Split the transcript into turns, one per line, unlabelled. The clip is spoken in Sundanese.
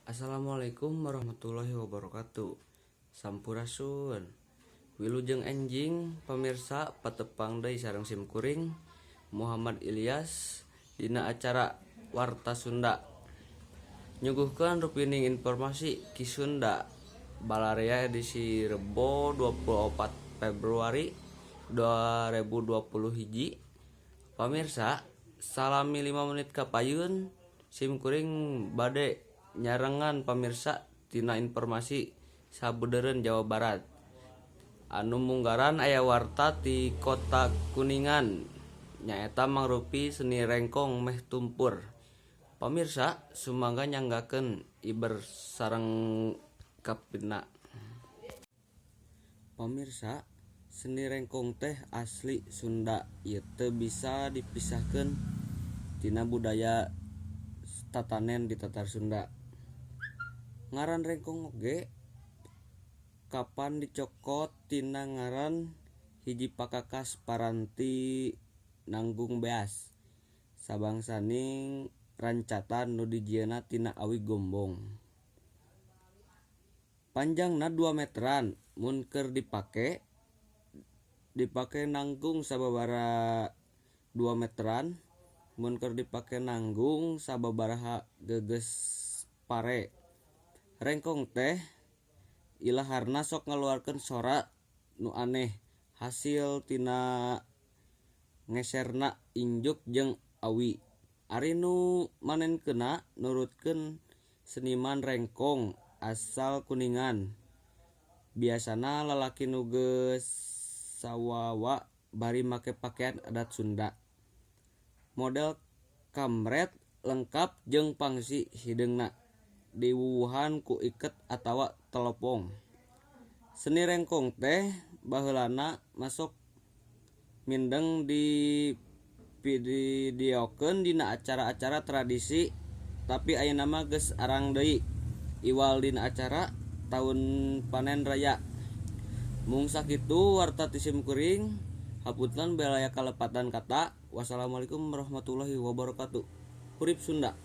Assalamualaikum warahmatullahi wabarakatuh. Sampurasun. Wilujeng enjing pemirsa patepang deui sareng simkuring Muhammad Ilyas dina acara Warta Sunda. Nyuguhkeun rupining informasi Ki Sunda Balarea edisi Rebo 24 Februari 2020 Pamirsa, salami 5 menit kapayun simkuring bade nyarengan pamirsa tina informasi sabudeureun Jawa Barat. Anu munggaran aya warta ti Kota Kuningan nyaeta mangrupi seni rengkong meh tumpur. Pamirsa sumangga nyanggakeun iber sareng kapina. Pamirsa, seni rengkong teh asli Sunda, ieu teu bisa dipisahkeun tina budaya tatanen di Tatar Sunda. Ngaran rengkong oge kapan dicokot tina ngaran hiji pakakas paranti nanggung beas sabangsaning rancatan nu dijieunna tina awi gombong. Panjangna 2 meteran mun keur dipake nanggung sababaraha 2 meteran mun keur dipake nanggung sababaraha geges pare. Rengkong teh ilaharna sok ngaluarkeun sora nu aneh hasil tina ngeserna injuk jeung awi. Ari nu manenkeunna nurutkeun seniman rengkong asal Kuningan. Biasana lalaki nu geus sawawa bari make pakean adat Sunda. Model kamret lengkap jeung pangsi hideungna diwuwuhan ku iket atawa telepong. Seni rengkong teh baheulana masok mindeng dipidiokeun dina acara-acara tradisi tapi ayeuna mah geus arang deui iwal dina acara taun panen raya. Mung sakitu warta ti simkuring, hapunten belaya kalepatan kata. Wassalamualaikum warahmatullahi wabarakatuh. Urip Sunda.